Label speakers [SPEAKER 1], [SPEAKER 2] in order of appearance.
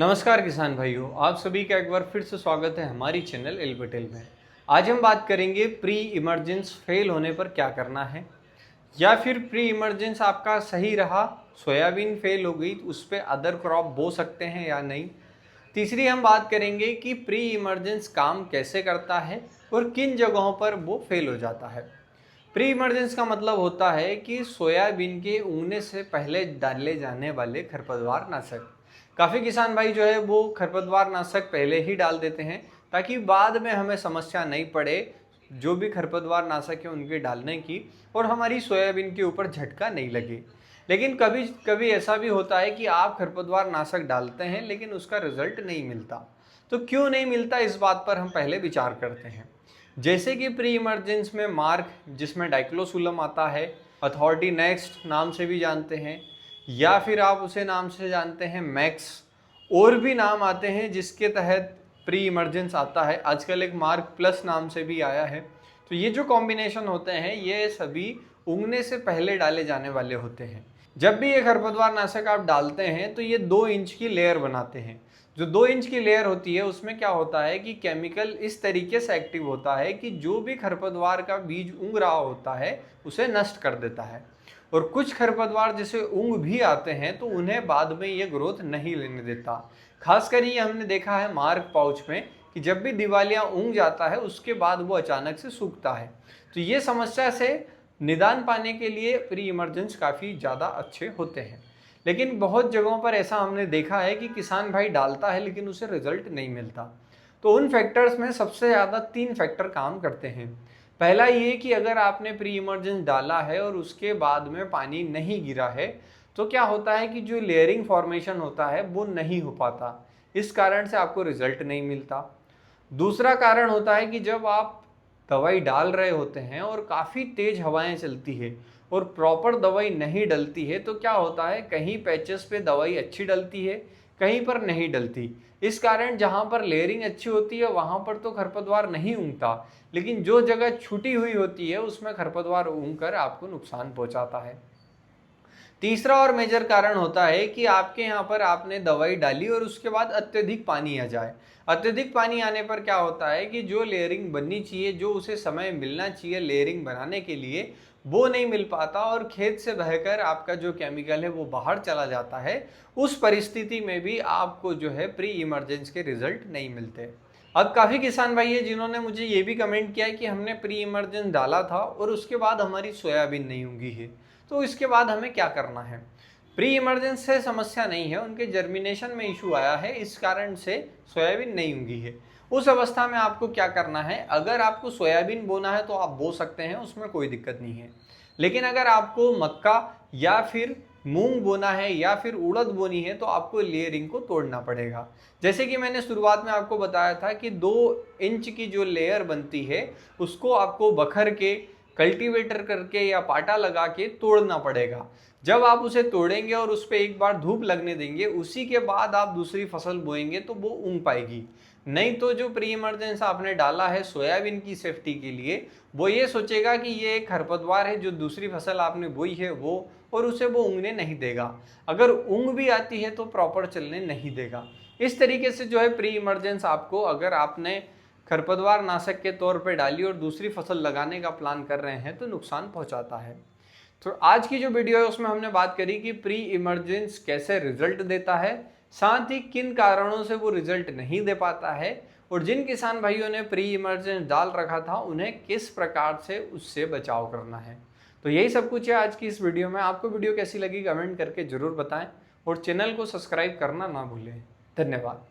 [SPEAKER 1] नमस्कार किसान भाइयों, आप सभी का एक बार फिर से स्वागत है हमारी चैनल एल पटेल में। आज हम बात करेंगे प्री इमरजेंस फेल होने पर क्या करना है, या फिर प्री इमरजेंस आपका सही रहा, सोयाबीन फेल हो गई तो उस पर अदर क्रॉप बो सकते हैं या नहीं। तीसरी हम बात करेंगे कि प्री इमरजेंस काम कैसे करता है और किन जगहों पर वो फेल हो जाता है। प्री इमरजेंस का मतलब होता है कि सोयाबीन के उगने से पहले डाले जाने वाले खरपतवार नाशक। काफ़ी किसान भाई जो है वो खरपतवार नाशक पहले ही डाल देते हैं ताकि बाद में हमें समस्या नहीं पड़े जो भी खरपतवार नाशक है उनके डालने की, और हमारी सोयाबीन के ऊपर झटका नहीं लगे। लेकिन कभी कभी ऐसा भी होता है कि आप खरपतवार नाशक डालते हैं लेकिन उसका रिजल्ट नहीं मिलता। तो क्यों नहीं मिलता, इस बात पर हम पहले विचार करते हैं। जैसे कि प्री इमरजेंस में मार्क, जिसमें डाइक्लोसुलम आता है, अथॉरिटी नेक्स्ट नाम से भी जानते हैं, या फिर आप उसे नाम से जानते हैं मैक्स, और भी नाम आते हैं जिसके तहत प्री इमरजेंस आता है। आजकल एक मार्क प्लस नाम से भी आया है। तो ये जो कॉम्बिनेशन होते हैं ये सभी उगने से पहले डाले जाने वाले होते हैं। जब भी ये खरपतवार नाशक आप डालते हैं तो ये 2 इंच की लेयर बनाते हैं। जो 2 इंच की लेयर होती है उसमें क्या होता है कि केमिकल इस तरीके से एक्टिव होता है कि जो भी खरपतवार का बीज उग रहा होता है उसे नष्ट कर देता है। और कुछ खरपतवार जैसे उग भी आते हैं तो उन्हें बाद में ये ग्रोथ नहीं लेने देता। खासकर ये हमने देखा है मार्क पाउच में कि जब भी दिवालिया उग जाता है उसके बाद वो अचानक से सूखता है। तो ये समस्या से निदान पाने के लिए प्री इमरजेंस काफ़ी ज़्यादा अच्छे होते हैं। लेकिन बहुत जगहों पर ऐसा हमने देखा है कि किसान भाई डालता है लेकिन उसे रिजल्ट नहीं मिलता। तो उन फैक्टर्स में सबसे ज़्यादा 3 फैक्टर काम करते हैं। पहला ये कि अगर आपने प्री इमरजेंस डाला है और उसके बाद में पानी नहीं गिरा है तो क्या होता है कि जो लेयरिंग फॉर्मेशन होता है वो नहीं हो पाता, इस कारण से आपको रिजल्ट नहीं मिलता। दूसरा कारण होता है कि जब आप दवाई डाल रहे होते हैं और काफ़ी तेज़ हवाएं चलती है और प्रॉपर दवाई नहीं डलती है तो क्या होता है, कहीं पैचेस पे दवाई अच्छी डलती है, कहीं पर नहीं डलती। इस कारण जहाँ पर लेयरिंग अच्छी होती है वहाँ पर तो खरपतवार नहीं उगता, लेकिन जो जगह छूटी हुई होती है उसमें खरपतवार उग कर आपको नुकसान पहुँचाता है। तीसरा और मेजर कारण होता है कि आपके यहाँ पर आपने दवाई डाली और उसके बाद अत्यधिक पानी आ जाए। अत्यधिक पानी आने पर क्या होता है कि जो लेयरिंग बननी चाहिए, जो उसे समय मिलना चाहिए लेयरिंग बनाने के लिए, वो नहीं मिल पाता और खेत से बहकर आपका जो केमिकल है वो बाहर चला जाता है। उस परिस्थिति में भी आपको जो है प्री इमरजेंस के रिजल्ट नहीं मिलते। अब काफ़ी किसान भाई है जिन्होंने मुझे ये भी कमेंट किया है कि हमने प्री इमरजेंस डाला था और उसके बाद हमारी सोयाबीन नहीं उगी है, तो इसके बाद हमें क्या करना है। प्री इमरजेंस से समस्या नहीं है, उनके जर्मिनेशन में इशू आया है, इस कारण से सोयाबीन नहीं उगी है। उस अवस्था में आपको क्या करना है, अगर आपको सोयाबीन बोना है तो आप बो सकते हैं, उसमें कोई दिक्कत नहीं है। लेकिन अगर आपको मक्का या फिर मूंग बोना है या फिर उड़द बोनी है तो आपको लेयरिंग को तोड़ना पड़ेगा। जैसे कि मैंने शुरुआत में आपको बताया था कि 2 इंच की जो लेयर बनती है उसको आपको बखर के, कल्टीवेटर करके या पाटा लगा के तोड़ना पड़ेगा। जब आप उसे तोड़ेंगे और उस पर एक बार धूप लगने देंगे, उसी के बाद आप दूसरी फसल बोएंगे तो वो उग पाएगी। नहीं तो जो प्री इमरजेंस आपने डाला है सोयाबीन की सेफ्टी के लिए, वो ये सोचेगा कि ये एक खरपतवार है जो दूसरी फसल आपने बोई है वो, और उसे वो उगने नहीं देगा। अगर उंग भी आती है तो प्रॉपर चलने नहीं देगा। इस तरीके से जो है प्री इमरजेंस आपको, अगर आपने खरपतवार नाशक के तौर पे डाली और दूसरी फसल लगाने का प्लान कर रहे हैं तो नुकसान पहुंचाता है। तो आज की जो वीडियो है उसमें हमने बात करी कि प्री इमरजेंस कैसे रिजल्ट देता है, साथ ही किन कारणों से वो रिजल्ट नहीं दे पाता है, और जिन किसान भाइयों ने प्री इमरजेंस डाल रखा था उन्हें किस प्रकार से उससे बचाव करना है। तो यही सब कुछ है आज की इस वीडियो में। आपको वीडियो कैसी लगी कमेंट करके ज़रूर बताएं और चैनल को सब्सक्राइब करना ना भूलें। धन्यवाद।